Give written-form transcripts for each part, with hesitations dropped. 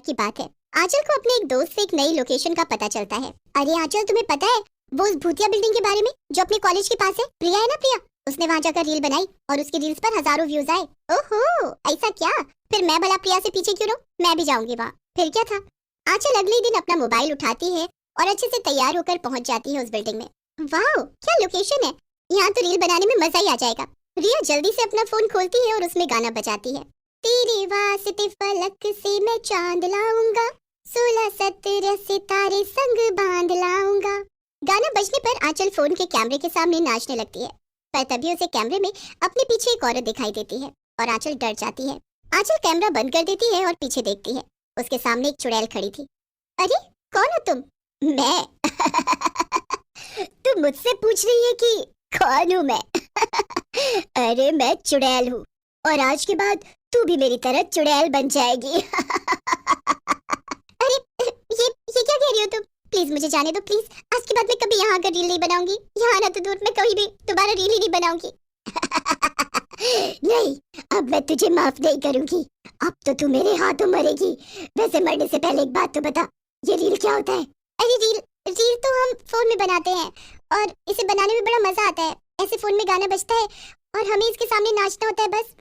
की बात है। आंचल को अपने एक दोस्त से एक नई लोकेशन का पता चलता है। अरे आंचल, तुम्हें पता है वो उस भूतिया बिल्डिंग के बारे में जो अपने कॉलेज के पास है? प्रिया है ना, प्रिया। उसने वहाँ जाकर रील बनाई और उसकी रील्स पर हजारों व्यूज आए। ओहो, ऐसा क्या? फिर मैं भला प्रिया से पीछे क्यों रहूं? मैं भी जाऊंगी वहाँ। फिर क्या था? आंचल अगले दिन अपना मोबाइल उठाती है और अच्छे से तैयार होकर पहुंच जाती है उस बिल्डिंग में। वाह, क्या लोकेशन है! यहाँ तो रील बनाने में मजा ही आ जाएगा। रिया जल्दी से अपना फोन खोलती है और उसमें गाना बजाती है। तेरे वास्ते फलक से मैं चांद लाऊंगा, 16-17 सितारे संग बांध लाऊंगा। गाना बजने पर आंचल फोन के कैमरे के सामने नाचने लगती है, पर तभी उसे कैमरे में अपने पीछे एक औरत दिखाई देती है और आंचल डर जाती है। आंचल कैमरा बंद कर देती है और पीछे देखती है। उसके सामने एक चुड़ैल खड़ी थी। अरे, कौन हो तुम? मैं। तुम मुझसे पूछ रही है कि कौन हूँ मैं? अरे मैं चुड़ैल हूँ और आज के बाद तू भी मेरी तरह चुड़ैल बन जाएगी। अरे ये क्या कह रही हो तुम? प्लीज मुझे जाने दो, प्लीज। आज के बाद मैं कभी यहाँ आकर रील नहीं बनाऊंगी। यहाँ ना तो दूर, मैं कभी भी दोबारा रील ही नहीं बनाऊंगी। नहीं, अब मैं तुझे माफ नहीं करूंगी। अब तो तू मेरे हाथों मरेगी। वैसे मरने से पहले एक बात तो बता, ये रील क्या होता है? अरे रील रील तो हम फोन में बनाते हैं और इसे बनाने में बड़ा मजा आता है। ऐसे फोन में गाना बजता है और हमें इसके सामने नाचना होता है, बस।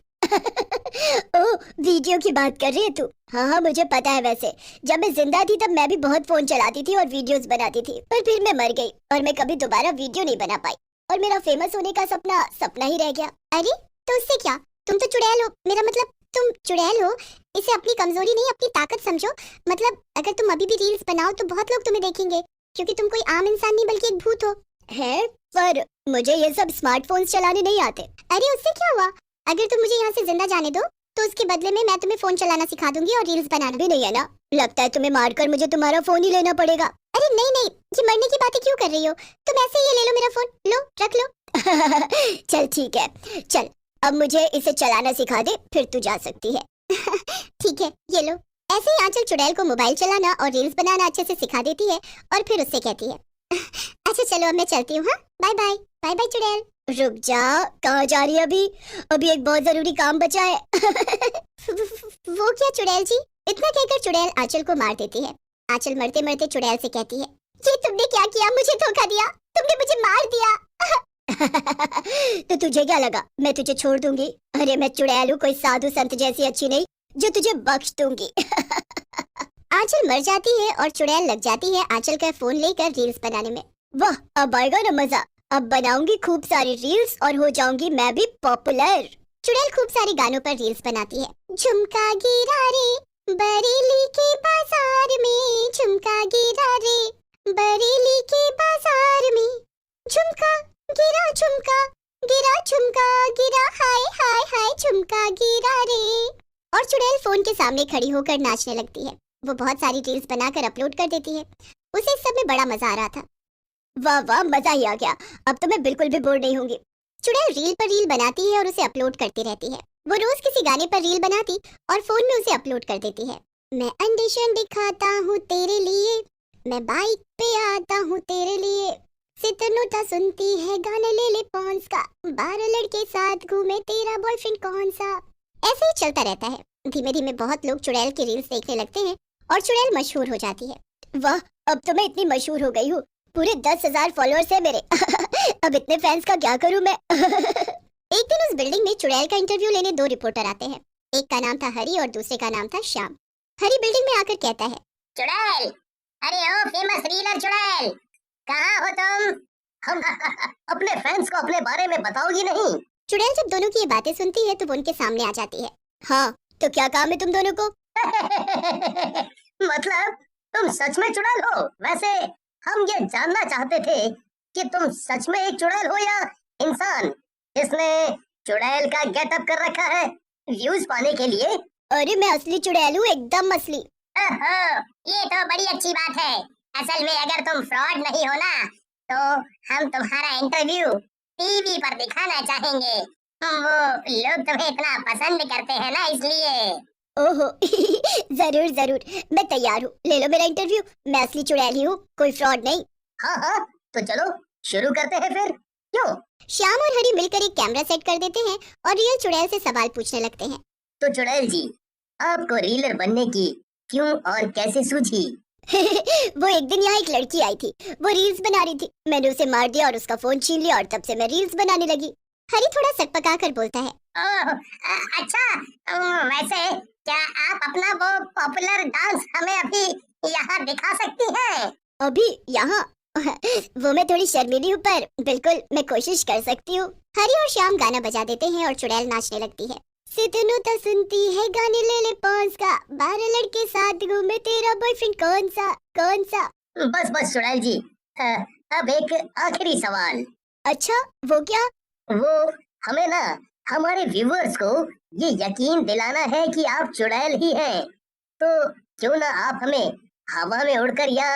ओह, वीडियो की बात कर रही है तू? हाँ, मुझे पता है। वैसे जब मैं जिंदा थी तब मैं भी बहुत फोन चलाती थी और वीडियोस बनाती थी, पर फिर मैं मर गई और मैं कभी दोबारा वीडियो नहीं बना पाई और मेरा फेमस होने का सपना ही रह गया। अरे तो उससे क्या? तुम तो चुड़ैल हो। मेरा मतलब तुम चुड़ैल हो, इसे अपनी कमजोरी नहीं अपनी ताकत समझो। मतलब अगर तुम अभी भी रील्स बनाओ तो बहुत लोग तुम्हें देखेंगे, क्योंकि तुम कोई आम इंसान नहीं बल्कि एक भूत हो। है, पर मुझे ये सब स्मार्टफोन्स चलाने नहीं आते। अरे उससे क्या हुआ? अगर तुम मुझे यहाँ से जिंदा जाने दो तो उसके बदले में मैं तुम्हें फोन चलाना सिखा दूंगी और रील्स बनाना भी। नहीं है ना? लगता है तुम्हें मारकर मुझे तुम्हारा फोन ही लेना पड़ेगा। अरे नहीं नहीं, ये मरने की बातें क्यों कर रही हो? तुम ऐसे ही ले लो मेरा फोन, लो रख लो। चल ठीक है, चल अब मुझे इसे चलाना सिखा दे, फिर तू जा सकती है। ठीक है, ये लो। ऐसे ही आंचल चुड़ैल को मोबाइल चलाना और रील्स बनाना अच्छे से सिखा देती है और फिर उससे कहती है, अच्छा चलो अब मैं चलती हूँ। हाँ, बाय बाय। बाय बाय चुड़ैल। रुक जा, कहाँ जा रही है अभी? अभी एक बहुत जरूरी काम बचा है। वो क्या चुड़ैल जी? इतना कहकर चुड़ैल आंचल को मार देती है। आंचल मरते मरते चुड़ैल से कहती है, ये तुमने क्या किया? मुझे धोखा दिया, तुमने मुझे मार दिया। तो तुझे क्या लगा मैं तुझे छोड़ दूंगी? अरे मैं चुड़ैल हूँ, कोई साधु संत जैसी अच्छी नहीं जो तुझे बख्श दूंगी। आंचल मर जाती है और चुड़ैल लग जाती है आंचल का फोन लेकर रील्स बनाने में। वाह, अब आएगा ना मजा। अब बनाऊंगी खूब सारी रील्स और हो जाऊंगी मैं भी पॉपुलर। चुड़ैल खूब सारे गानों पर रील्स बनाती है। झुमका गिरा रे बरेली के बाजार में, झुमका गिरा रे बरेली के बाजार में, झुमका गिरा झुमका गिरा, हाय हाय हाय झुमका गिरा रे। और चुड़ैल फोन के सामने खड़ी होकर नाचने लगती है। वो बहुत सारी रील्स बनाकर अपलोड कर देती है। उसे इस सब में बड़ा मजा आ रहा था। वाह वाह, मजा ही आ गया। अब तो मैं बिल्कुल भी बोर नहीं होंगी। चुड़ैल रील पर रील बनाती है और उसे अपलोड करती रहती है। वो रोज किसी गाने पर रील बनाती और फोन में उसे अपलोड कर देती है। मैं अंडे शंडे खाता हूँ तेरे लिए, मैं बाइक पे आता हूँ तेरे लिए, सितनुता सुनती है गाने ले ले पॉन्स का, 12 लड़के साथ घूमे तेरा बॉयफ्रेंड कौन सा। ऐसे ही चलता रहता है। धीमे धीमे बहुत लोग चुड़ैल की रील्स देखने लगते हैं और चुड़ैल मशहूर हो जाती है। वाह, अब तो मैं इतनी मशहूर हो गई हूँ, पूरे 10,000 फॉलोअर्स है मेरे। अब इतने फैंस का क्या करूँ मैं? एक दिन उस बिल्डिंग में चुड़ैल का इंटरव्यू लेने 2 रिपोर्टर आते हैं। एक का नाम था हरी और दूसरे का नाम था श्याम। हरी बिल्डिंग में आकर कहता है, चुड़ैल, अरे ओ फेमस रीलर चुड़ैल, कहाँ हो तुम? हम अपने फैंस को अपने बारे में बताओगी नहीं? चुड़ैल जब दोनों की ये बातें सुनती है तो वो उनके सामने आ जाती है। हाँ, तो क्या काम है तुम दोनों को? मतलब तुम सच में चुड़ैल हो? वैसे हम ये जानना चाहते थे कि तुम सच में एक चुड़ैल हो या इंसान जिसने चुड़ैल का गेटअप कर रखा है व्यूज पाने के लिए। अरे मैं असली चुड़ैल हूँ, एकदम असली। ओहो, ये तो बड़ी अच्छी बात है। असल में अगर तुम फ्रॉड नहीं हो ना तो हम तुम्हारा इंटरव्यू टीवी पर दिखाना चाहेंगे। वो लोग तुम्हें इतना पसंद करते हैं ना, इसलिए। ओहो, जरूर जरूर, मैं तैयार हूँ। ले लो मेरा इंटरव्यू, मैं असली चुड़ैल ही हूँ, कोई फ्रॉड नहीं। हाँ हाँ, तो चलो शुरू करते हैं फिर। क्यों? श्याम और हरी मिलकर एक कैमरा सेट कर देते हैं और रियल चुड़ैल से सवाल पूछने लगते हैं। तो चुड़ैल जी, आपको रीलर बनने की क्यों और कैसे सूझी? वो एक दिन यहाँ एक लड़की आई थी, वो रील्स बना रही थी। मैंने उसे मार दिया और उसका फोन छीन लिया और तब से मैं रील्स बनाने लगी। हरी थोड़ा सकपका कर बोलता है। ओह, अच्छा, वैसे क्या आप अपना वो पॉपुलर डांस हमें अभी यहाँ दिखा सकती हैं? अभी यहाँ? वो मैं थोड़ी शर्मीली हूँ, पर बिल्कुल मैं कोशिश कर सकती हूँ। हरी और श्याम गाना बजा देते हैं और चुड़ैल नाचने लगती है। सितनु तो सुनती है गाने ले ले पॉन्स का, 12 लड़के साथ घूमे, तेरा बॉयफ्रेंड कौन सा कौन सा? बस बस चुड़ैल जी, अब एक आखिरी सवाल। अच्छा, वो क्या? वो हमें ना हमारे व्यूअर्स को ये यकीन दिलाना है कि आप चुड़ैल ही हैं, तो क्यों ना आप हमें हवा में उड़कर या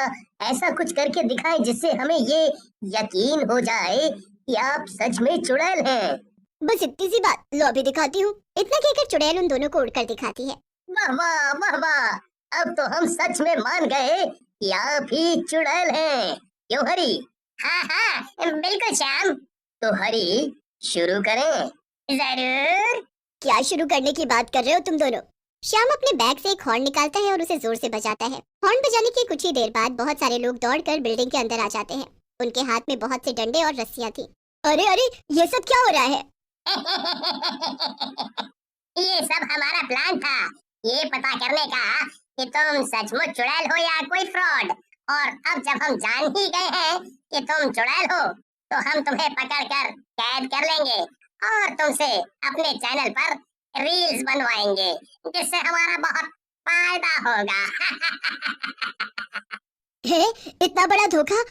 ऐसा कुछ करके दिखाएं जिससे हमें ये यकीन हो जाए कि आप सच में चुड़ैल हैं। बस इतनी सी बात, लो अभी दिखाती हूँ। इतना कहकर चुड़ैल उन दोनों को उड़कर दिखाती है। वाह वाह वाह वाह, अब तो हम सच में मान गए कि आप ही चुड़ैल हैं, क्यों हरी? हाँ हाँ बिल्कुल श्याम। तो हरी, शुरू करें? जरूर। क्या शुरू करने की बात कर रहे हो तुम दोनों? श्याम अपने बैग से एक हॉर्न निकालता है और उसे जोर से बजाता है। हॉर्न बजाने के कुछ ही देर बाद बहुत सारे लोग दौड़कर बिल्डिंग के अंदर आ जाते हैं। उनके हाथ में बहुत से डंडे और रस्सियां थी। अरे अरे, ये सब क्या हो रहा है? ये सब हमारा प्लान था, ये पता करने का कि तुम सचमुच चुड़ैल हो या कोई फ्रॉड। और अब जब हम जान ही गए हैं कि तुम चुड़ैल हो, तो हम तुम्हें पकड़कर कैद कर लेंगे और तुमसे अपने चैनल पर रील्स बनवाएंगे, जिससे हमारा बहुत फायदा होगा। है? इतना बड़ा धोखा